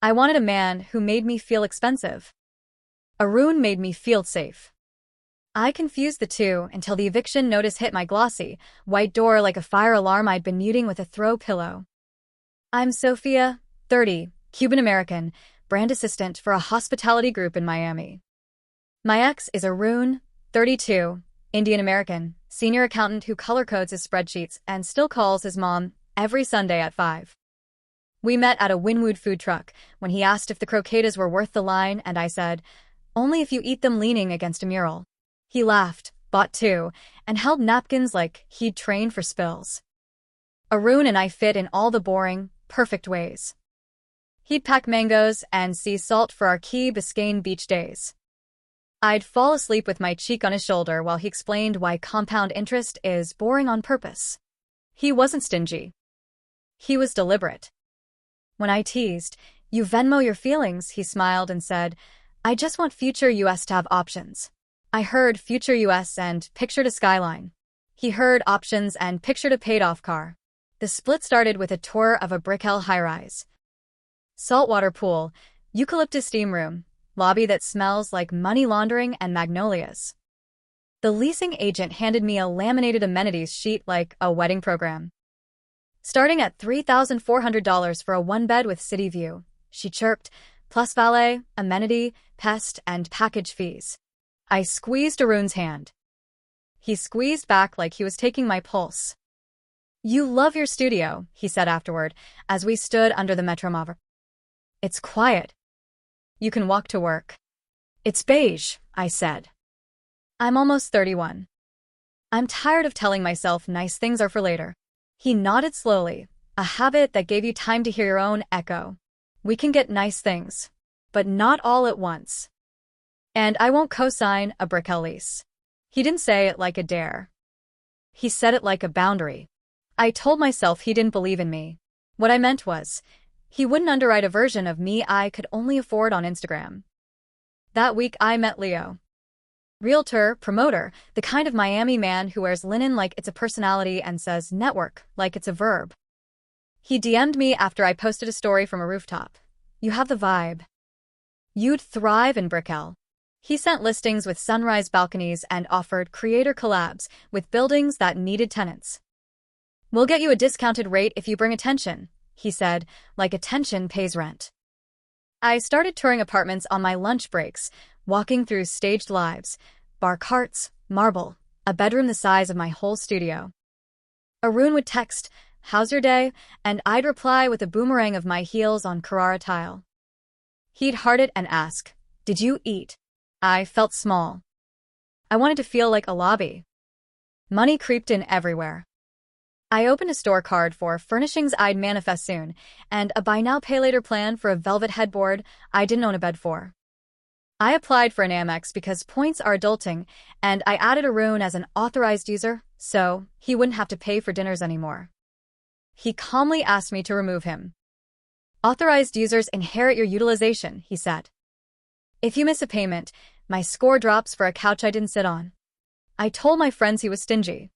I wanted a man who made me feel expensive. Arun made me feel safe. I confused the two until the eviction notice hit my glossy, white door like a fire alarm I'd been muting with a throw pillow. I'm Sophia, 30, Cuban-American, brand assistant for a hospitality group in Miami. My ex is Arun, 32, Indian-American, senior accountant who color codes his spreadsheets and still calls his mom every Sunday at 5. We met at a Winwood food truck when he asked if the croquetas were worth the line, and I said, only if you eat them leaning against a mural. He laughed, bought two, and held napkins like he'd trained for spills. Arun and I fit in all the boring, perfect ways. He'd pack mangoes and sea salt for our Key Biscayne beach days. I'd fall asleep with my cheek on his shoulder while he explained why compound interest is boring on purpose. He wasn't stingy. He was deliberate. When I teased, "You Venmo your feelings," he smiled and said, "I just want future US to have options." I heard future US and pictured a skyline. He heard options and pictured a paid-off car. The split started with a tour of a Brickell high-rise. Saltwater pool, eucalyptus steam room, lobby that smells like money laundering and magnolias. The leasing agent handed me a laminated amenities sheet like a wedding program. Starting at $3,400 for a one-bed with city view, she chirped, plus valet, amenity, pest, and package fees. I squeezed Arun's hand. He squeezed back like he was taking my pulse. "You love your studio," he said afterward, as we stood under the Metromov. "It's quiet. You can walk to work." "It's beige," I said. "I'm almost 31. I'm tired of telling myself nice things are for later." He nodded slowly, a habit that gave you time to hear your own echo. "We can get nice things, but not all at once. And I won't co-sign a Brickell lease." He didn't say it like a dare. He said it like a boundary. I told myself he didn't believe in me. What I meant was, he wouldn't underwrite a version of me I could only afford on Instagram. That week I met Leo. Realtor, promoter, the kind of Miami man who wears linen like it's a personality and says network like it's a verb. He DM'd me after I posted a story from a rooftop. "You have the vibe. You'd thrive in Brickell." He sent listings with sunrise balconies and offered creator collabs with buildings that needed tenants. "We'll get you a discounted rate if you bring attention," he said, like attention pays rent. I started touring apartments on my lunch breaks, walking through staged lives, bar carts, marble, a bedroom the size of my whole studio. Arun would text, "How's your day?" and I'd reply with a boomerang of my heels on Carrara tile. He'd heart it and ask, "Did you eat?" I felt small. I wanted to feel like a lobby. Money creeped in everywhere. I opened a store card for furnishings I'd manifest soon, and a buy now pay later plan for a velvet headboard I didn't own a bed for. I applied for an Amex because points are adulting, and I added Arun as an authorized user, so he wouldn't have to pay for dinners anymore. He calmly asked me to remove him. "Authorized users inherit your utilization," he said. "If you miss a payment, my score drops for a couch I didn't sit on." I told my friends he was stingy.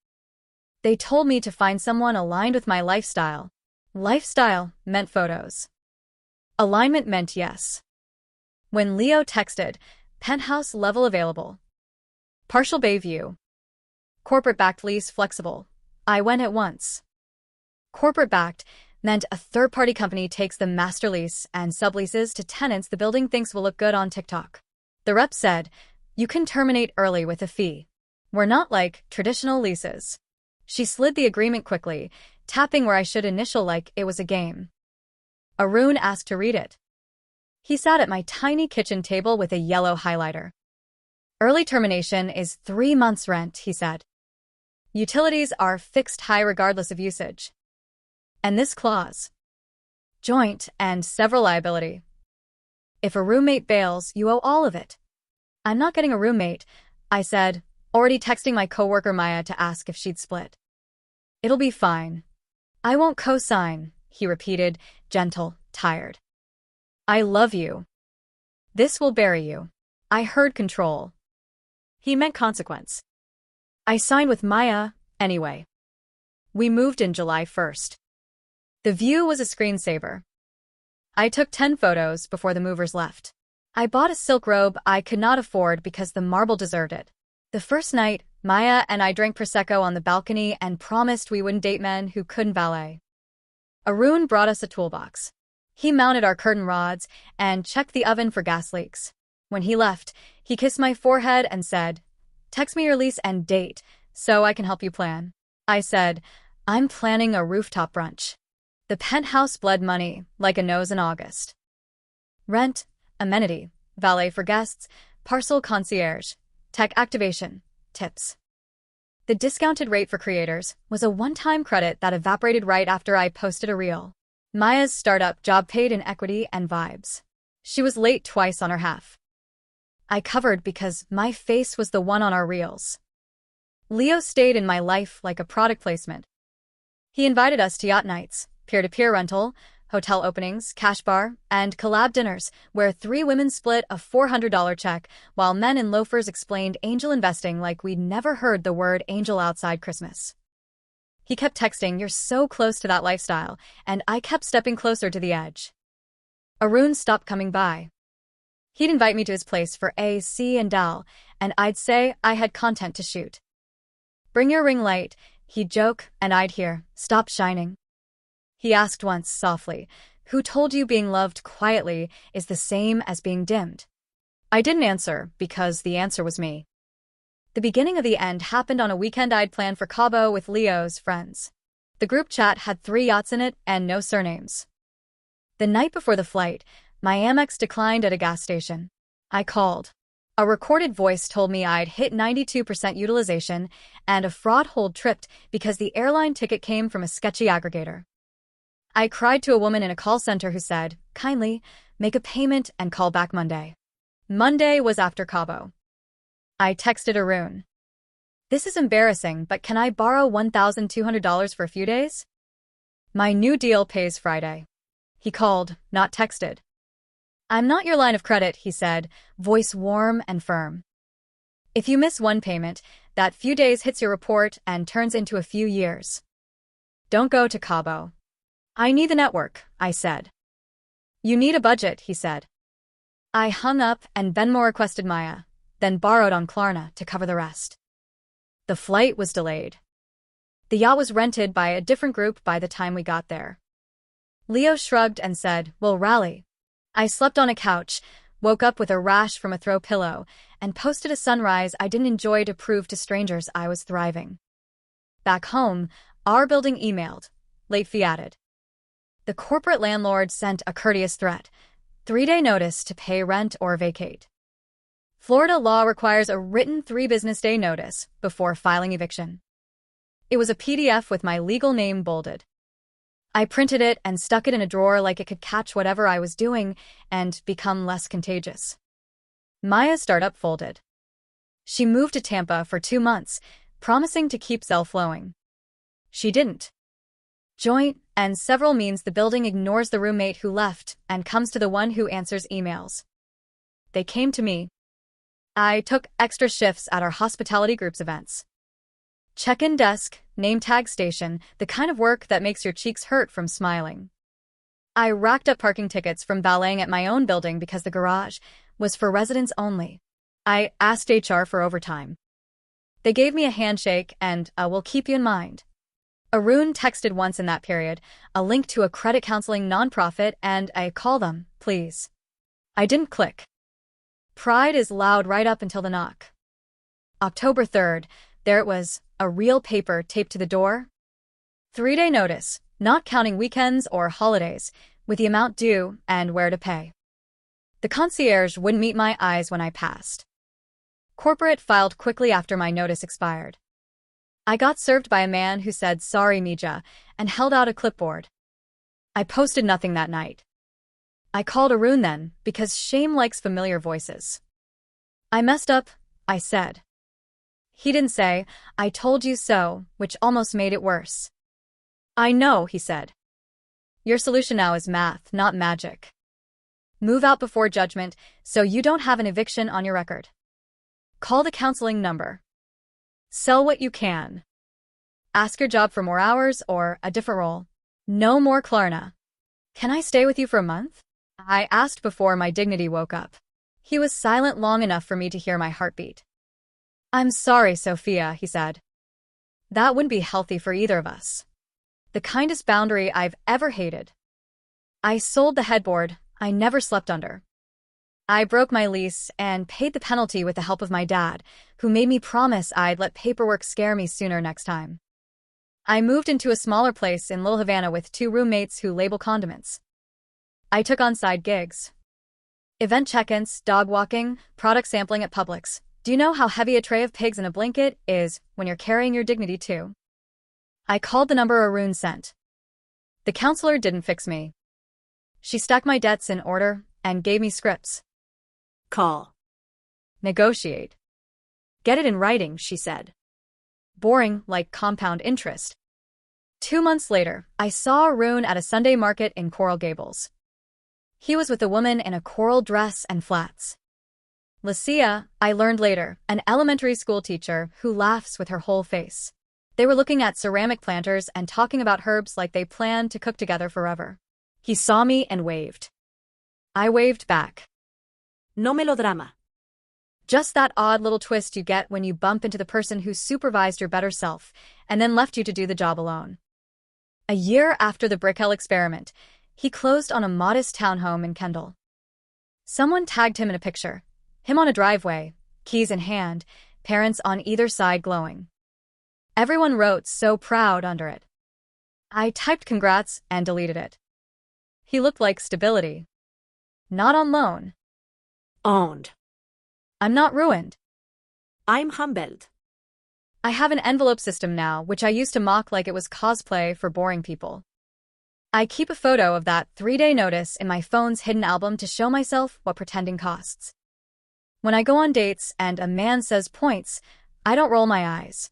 They told me to find someone aligned with my lifestyle. Lifestyle meant photos. Alignment meant yes. When Leo texted, "Penthouse level available. Partial bay view. Corporate-backed lease flexible," I went at once. Corporate-backed meant a third-party company takes the master lease and subleases to tenants the building thinks will look good on TikTok. The rep said, "You can terminate early with a fee. We're not like traditional leases." She slid the agreement quickly, tapping where I should initial like it was a game. Arun asked to read it. He sat at my tiny kitchen table with a yellow highlighter. "Early termination is 3 months' rent," he said. "Utilities are fixed high regardless of usage. And this clause. Joint and several liability. If a roommate bails, you owe all of it." "I'm not getting a roommate," I said, already texting my coworker Maya to ask if she'd split. "It'll be fine." "I won't co-sign," he repeated, gentle, tired. "I love you. This will bury you." I heard control. He meant consequence. I signed with Maya, anyway. We moved in July 1st. The view was a screensaver. I took 10 photos before the movers left. I bought a silk robe I could not afford because the marble deserved it. The first night, Maya and I drank Prosecco on the balcony and promised we wouldn't date men who couldn't valet. Arun brought us a toolbox. He mounted our curtain rods and checked the oven for gas leaks. When he left, he kissed my forehead and said, "Text me your lease and date, so I can help you plan." I said, "I'm planning a rooftop brunch." The penthouse bled money like a nose in August. Rent, amenity, valet for guests, parcel concierge, tech activation, tips. The discounted rate for creators was a one-time credit that evaporated right after I posted a reel. Maya's startup job paid in equity and vibes. She was late twice on her half. I covered because my face was the one on our reels. Leo stayed in my life like a product placement. He invited us to yacht nights, peer-to-peer rental, hotel openings, cash bar, and collab dinners, where 3 women split a $400 check, while men in loafers explained angel investing like we'd never heard the word angel outside Christmas. He kept texting, "You're so close to that lifestyle," and I kept stepping closer to the edge. Arun stopped coming by. He'd invite me to his place for A, C, and Dal, and I'd say I had content to shoot. "Bring your ring light," he'd joke, and I'd hear, "Stop shining." He asked once softly, "Who told you being loved quietly is the same as being dimmed?" I didn't answer because the answer was me. The beginning of the end happened on a weekend I'd planned for Cabo with Leo's friends. The group chat had 3 yachts in it and no surnames. The night before the flight, my Amex declined at a gas station. I called. A recorded voice told me I'd hit 92% utilization and a fraud hold tripped because the airline ticket came from a sketchy aggregator. I cried to a woman in a call center who said, "Kindly, make a payment and call back Monday." Monday was after Cabo. I texted Arun. "This is embarrassing, but can I borrow $1,200 for a few days? My new deal pays Friday." He called, not texted. "I'm not your line of credit," he said, voice warm and firm. "If you miss one payment, that few days hits your report and turns into a few years. Don't go to Cabo." "I need the network," I said. "You need a budget," he said. I hung up and Venmo requested Maya, then borrowed on Klarna to cover the rest. The flight was delayed. The yacht was rented by a different group by the time we got there. Leo shrugged and said, "We'll rally." I slept on a couch, woke up with a rash from a throw pillow, and posted a sunrise I didn't enjoy to prove to strangers I was thriving. Back home, our building emailed, late fee added. The corporate landlord sent a courteous threat, 3-day notice to pay rent or vacate. Florida law requires a written 3-business-day notice before filing eviction. It was a PDF with my legal name bolded. I printed it and stuck it in a drawer like it could catch whatever I was doing and become less contagious. Maya's startup folded. She moved to Tampa for 2 months, promising to keep Zelle flowing. She didn't. Joint and several means the building ignores the roommate who left and comes to the one who answers emails. They came to me. I took extra shifts at our hospitality group's events. Check-in desk, name tag station, the kind of work that makes your cheeks hurt from smiling. I racked up parking tickets from valeting at my own building because the garage was for residents only. I asked HR for overtime. They gave me a handshake and a "we'll keep you in mind." Arun texted once in that period, a link to a credit counseling nonprofit and a "call them, please." I didn't click. Pride is loud right up until the knock. October 3rd, there it was, a real paper taped to the door. 3-day notice, not counting weekends or holidays, with the amount due and where to pay. The concierge wouldn't meet my eyes when I passed. Corporate filed quickly after my notice expired. I got served by a man who said "Sorry, Mija," and held out a clipboard. I posted nothing that night. I called Arun then, because shame likes familiar voices. "I messed up," I said. He didn't say, "I told you so," which almost made it worse. "I know," he said. "Your solution now is math, not magic. Move out before judgment so you don't have an eviction on your record. Call the counseling number. Sell what you can. Ask your job for more hours or a different role. No more Klarna. Can I stay with you for a month?" I asked before my dignity woke up. He was silent long enough for me to hear my heartbeat. I'm sorry, Sophia, he said. That wouldn't be healthy for either of us. The kindest boundary I've ever hated. I sold the headboard I never slept under. I broke my lease and paid the penalty with the help of my dad, who made me promise I'd let paperwork scare me sooner next time. I moved into a smaller place in Little Havana with 2 roommates who label condiments. I took on side gigs. Event check-ins, dog walking, product sampling at Publix. Do you know how heavy a tray of pigs in a blanket is when you're carrying your dignity too? I called the number Arun sent. The counselor didn't fix me. She stuck my debts in order and gave me scripts. Call. Negotiate. Get it in writing, she said. Boring, like compound interest. 2 months later, I saw Arun at a Sunday market in Coral Gables. He was with a woman in a coral dress and flats. Lucia, I learned later, an elementary school teacher who laughs with her whole face. They were looking at ceramic planters and talking about herbs like they planned to cook together forever. He saw me and waved. I waved back. No melodrama. Just that odd little twist you get when you bump into the person who supervised your better self and then left you to do the job alone. A year after the Brickell experiment, he closed on a modest townhome in Kendall. Someone tagged him in a picture. Him on a driveway, keys in hand, parents on either side glowing. Everyone wrote "so proud" under it. I typed congrats and deleted it. He looked like stability. Not on loan. Owned. I'm not ruined. I'm humbled. I have an envelope system now, which I used to mock like it was cosplay for boring people. I keep a photo of that 3-day notice in my phone's hidden album to show myself what pretending costs. When I go on dates and a man says points, I don't roll my eyes.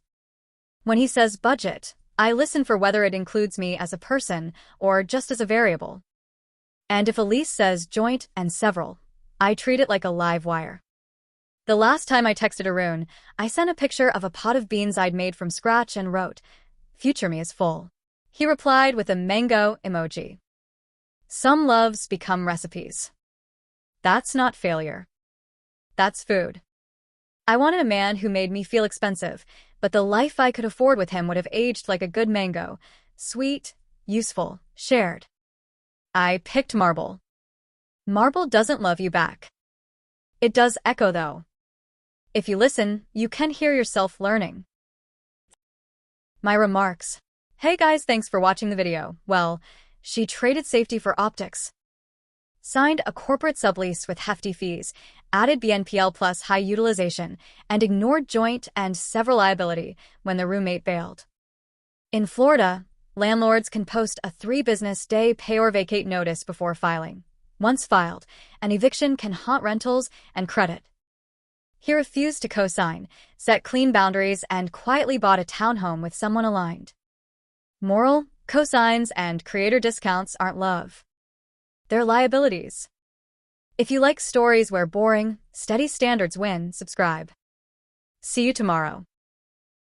When he says budget, I listen for whether it includes me as a person or just as a variable. And if Elise says joint and several, I treat it like a live wire. The last time I texted Arun, I sent a picture of a pot of beans I'd made from scratch and wrote, "Future me is full." He replied with a mango emoji. Some loves become recipes. That's not failure. That's food. I wanted a man who made me feel expensive, but the life I could afford with him would have aged like a good mango. Sweet, useful, shared. I picked marble. Marble doesn't love you back. It does echo though. If you listen, you can hear yourself learning. My remarks. Hey guys, thanks for watching the video. Well, she traded safety for optics. Signed a corporate sublease with hefty fees, added BNPL plus high utilization, and ignored joint and several liability when the roommate bailed. In Florida, landlords can post a 3-business-day pay or vacate notice before filing. Once filed, an eviction can haunt rentals and credit. He refused to co-sign, set clean boundaries, and quietly bought a townhome with someone aligned. Moral, cosigns and creator discounts aren't love. They're liabilities. If you like stories where boring, steady standards win, subscribe. See you tomorrow.